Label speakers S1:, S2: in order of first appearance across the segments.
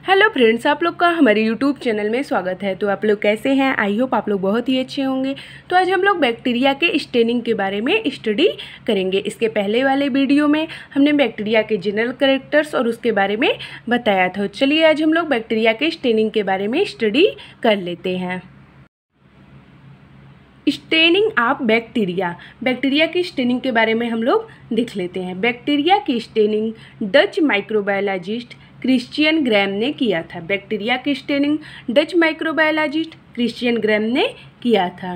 S1: Hello friends, आप लोग का हमारे यूट्यूब चैनल में स्वागत है। तो आप लोग कैसे हैं? आई होप आप लोग बहुत ही अच्छे होंगे। तो आज हम लोग बैक्टीरिया के स्टेनिंग के बारे में स्टडी करेंगे। इसके पहले वाले वीडियो में हमने बैक्टीरिया के जनरल कैरेक्टर्स और उसके बारे में बताया था। चलिए आज हम लोग बैक्टीरिया के स्टेनिंग के बारे में स्टडी कर लेते हैं। स्टेनिंग ऑफ बैक्टीरिया, बैक्टीरिया की स्टेनिंग के बारे में हम लोग देख लेते हैं। बैक्टीरिया की staining Dutch microbiologist Christian Gram ने किया था। बैक्टीरिया की staining Dutch microbiologist Christian Gram ने किया था।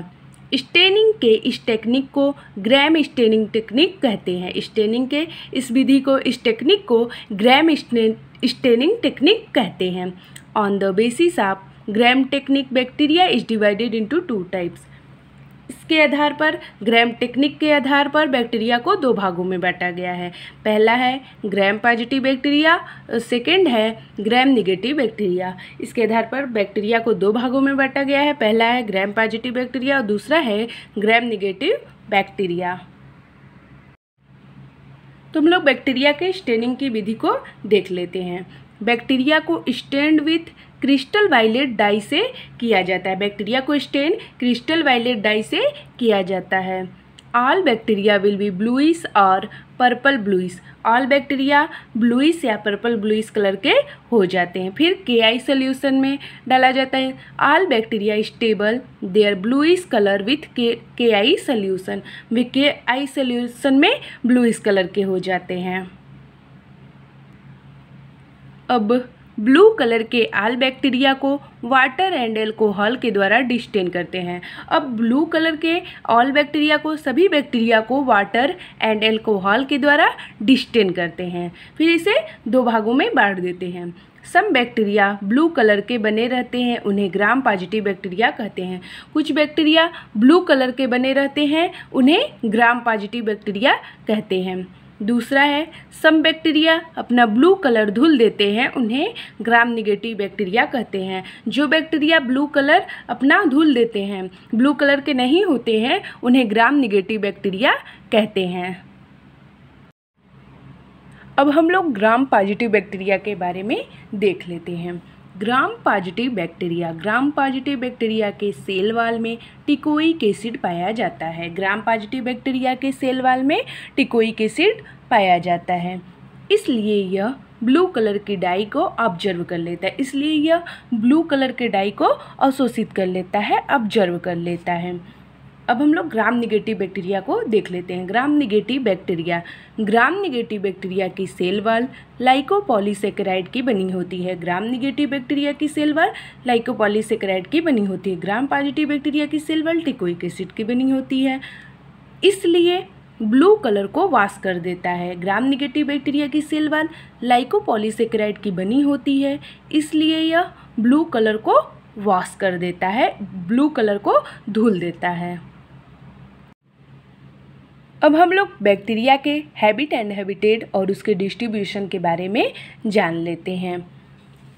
S1: स्टेनिंग के इस टेक्निक को ग्रैम स्टेनिंग टेक्निक कहते हैं। स्टेनिंग के इस विधि को, इस टेक्निक को ग्रैम स्टेनिंग टेक्निक कहते हैं। On the basis of Gram technique bacteria is divided into 2 types. इसके आधार पर, ग्रैम टेक्निक के आधार पर बैक्टीरिया को 2 भागों में बांटा गया है। पहला है ग्रैम पॉजिटिव बैक्टीरिया, सेकंड है ग्रैम निगेटिव बैक्टीरिया। इसके आधार पर बैक्टीरिया को 2 भागों में बांटा गया है। पहला है ग्रैम पॉजिटिव बैक्टीरिया और दूसरा है ग्रैम निगेटिव बैक्टीरिया। तो हम लोग बैक्टीरिया के स्टेनिंग की विधि को देख लेते हैं। बैक्टीरिया को stained with crystal violet dye से किया जाता है। बैक्टीरिया को स्टेन क्रिस्टल वायलेट डाई से किया जाता है। All bacteria will be bluish और purple bluish. All bacteria bluish या पर्पल ब्लूइश कलर के हो जाते हैं। फिर KI सोल्यूशन में डाला जाता है। All bacteria stable their bluish colour विथ KI सोल्यूशन। वे KI सोल्यूशन में ब्लूइश कलर के हो जाते हैं। अब ब्लू कलर के ऑल बैक्टीरिया को वाटर एंड एल्कोहल के द्वारा डिस्टेन करते हैं। अब ब्लू कलर के ऑल बैक्टीरिया को, सभी बैक्टीरिया को वाटर एंड एल्कोहल के द्वारा डिस्टेन करते हैं। फिर इसे 2 भागों में बांट देते हैं। सम बैक्टीरिया ब्लू कलर के बने रहते हैं, उन्हें ग्राम पॉजिटिव बैक्टीरिया कहते हैं। कुछ बैक्टीरिया ब्लू कलर के बने रहते हैं, उन्हें ग्राम पॉजिटिव बैक्टीरिया कहते हैं। दूसरा है सम बैक्टीरिया अपना ब्लू कलर धुल देते हैं, उन्हें ग्राम निगेटिव बैक्टीरिया कहते हैं। जो बैक्टीरिया ब्लू कलर अपना धुल देते हैं, ब्लू कलर के नहीं होते हैं, उन्हें ग्राम निगेटिव बैक्टीरिया कहते हैं। अब हम लोग ग्राम पॉजिटिव बैक्टीरिया के बारे में देख लेते हैं। Gram positive bacteria, gram positive bacteria के सेल वाल में टिकोइक एसिड पाया जाता है। ग्राम पॉजिटिव बैक्टीरिया के सेल वाल में टिकोइक एसिड पाया जाता है, इसलिए यह ब्लू कलर की डाई को ऑब्जर्व कर लेता है। इसलिए यह ब्लू कलर के डाई को अवशोषित कर लेता है, ऑब्जर्व कर लेता है। अब हम लोग ग्राम निगेटिव बैक्टीरिया को देख लेते हैं। ग्राम निगेटिव बैक्टीरिया, ग्राम निगेटिव बैक्टीरिया की सेल वाल लाइकोपॉलीसेकेराइड की बनी होती है। ग्राम निगेटिव बैक्टीरिया की सेल वाल लाइकोपॉलीसेकेराइड की बनी होती है। ग्राम पॉजिटिव बैक्टीरिया की सेल वाल टिकोइक एसिड की बनी होती है, इसलिए ब्लू कलर को वॉश कर देता है। ग्राम निगेटिव बैक्टीरिया की सेल वाल लाइकोपॉलीसेकेराइड की बनी होती है, इसलिए यह ब्लू कलर को वॉश कर देता है, ब्लू कलर को धुल देता है। अब हम लोग बैक्टीरिया के हैबिट एंड हैबिटेट और उसके डिस्ट्रीब्यूशन के बारे में जान लेते हैं।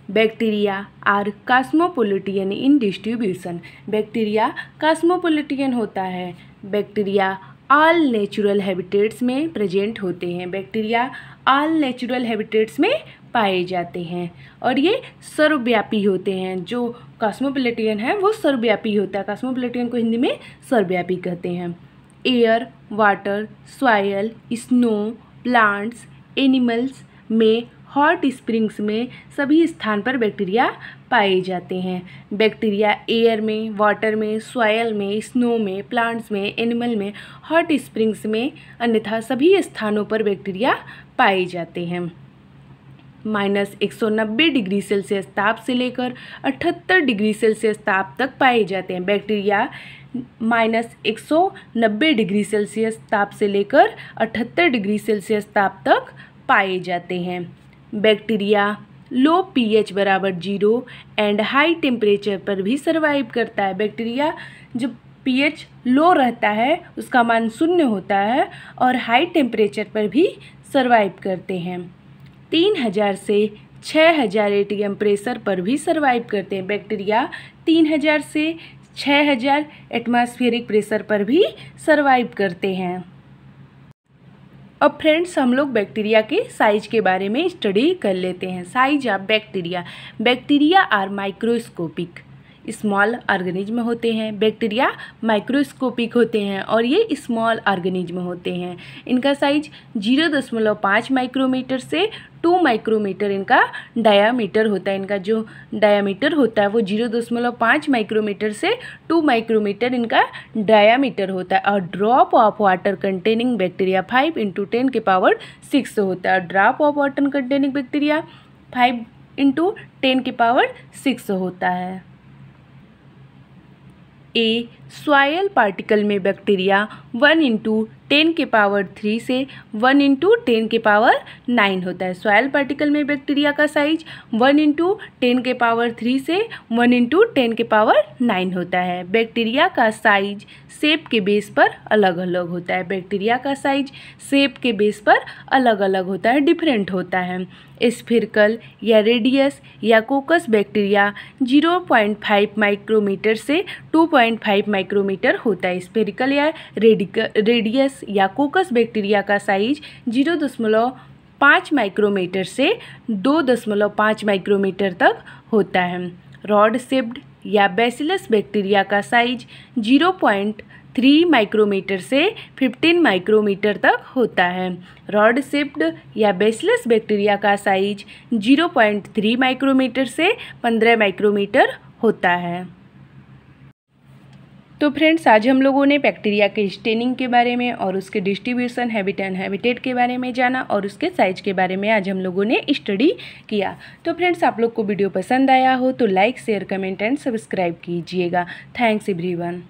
S1: Bacteria are cosmopolitan in distribution. Bacteria cosmopolitan होता है। बैक्टीरिया ऑल नेचुरल हैबिटेट्स में प्रेजेंट होते हैं। बैक्टीरिया ऑल नेचुरल हैबिटेट्स में पाए जाते हैं और ये सर्वव्यापी होते हैं। जो कॉस्मोपोलिटियन है वो सर्वव्यापी होता है। कॉस्मोपोलिटियन को हिंदी में सर्वव्यापी कहते हैं। Air, water, soil, snow, plants, animals में, हॉट स्प्रिंग्स में, सभी स्थान पर बैक्टीरिया पाए जाते हैं। बैक्टीरिया एयर में, वाटर में, सॉइल में, स्नो में, प्लांट्स में, एनिमल में, हॉट स्प्रिंग्स में, अन्यथा सभी स्थानों पर बैक्टीरिया पाए जाते हैं। -190 डिग्री सेल्सियस ताप से लेकर 78 डिग्री सेल्सियस ताप तक पाए जाते हैं। बैक्टीरिया -190 डिग्री सेल्सियस ताप से लेकर 78 डिग्री सेल्सियस ताप तक पाए जाते हैं। बैक्टीरिया लो pH बराबर 0 एंड हाई टेम्परेचर पर भी सर्वाइव करता है। बैक्टीरिया जब pH लो रहता है, उसका मान 0 होता है, और हाई टेम्परेचर पर भी सर्वाइव करते हैं। 3000 से 6000 ATM प्रेशर पर भी सर्वाइव करते हैं। बैक्टीरिया 3000 से 6000 एटमॉस्फेरिक प्रेशर पर भी सर्वाइव करते हैं। अब फ्रेंड्स हम लोग बैक्टीरिया के साइज के बारे में स्टडी कर लेते हैं। Size of bacteria. Bacteria are microscopic, small organism होते हैं। बैक्टीरिया माइक्रोस्कोपिक होते हैं और ये स्मॉल ऑर्गेनिज्म होते हैं। इनका साइज 0.5 माइक्रोमीटर से 2 माइक्रोमीटर इनका डायामीटर होता है। इनका जो डायामीटर होता है वो 0.5 माइक्रोमीटर से 2 माइक्रोमीटर इनका डायामीटर होता है। और drop of water containing bacteria 5 × 10⁶ होता है। Drop of water containing bacteria 5 × 10⁶ होता है। ए सॉयल पार्टिकल में बैक्टीरिया 1 × 10⁻³ से 1 × 10⁹ होता है। सॉयल पार्टिकल में बैक्टीरिया का साइज 1 × 10⁻³ से 1 × 10⁹ होता है। बैक्टीरिया का साइज शेप के बेस पर अलग अलग होता है। बैक्टीरिया का साइज शेप के बेस पर अलग अलग होता है, डिफरेंट होता है। स्फिरिकल या रेडियस या कोकस बैक्टीरिया 0.5 माइक्रोमीटर से 2.5 माइक्रोमीटर होता है। स्फेरिकल या रेडियस या कोकस बैक्टीरिया का साइज 0.5 माइक्रोमीटर से 2.5 माइक्रोमीटर तक होता है। रॉड शेप्ड या बैसिलस बैक्टीरिया का साइज 0.3 माइक्रोमीटर से 15 माइक्रोमीटर तक होता है। रॉड शेप्ड या बैसिलस बैक्टीरिया का साइज 0.3 माइक्रोमीटर से 15 माइक्रोमीटर होता है। तो फ्रेंड्स आज हम लोगों ने बैक्टीरिया के स्टेनिंग के बारे में और उसके डिस्ट्रीब्यूशन, हैबिट एंड हैबिटेट के बारे में जाना और उसके साइज के बारे में आज हम लोगों ने स्टडी किया। तो फ्रेंड्स आप लोग को वीडियो पसंद आया हो तो like, share, comment and subscribe कीजिएगा। Thanks everyone.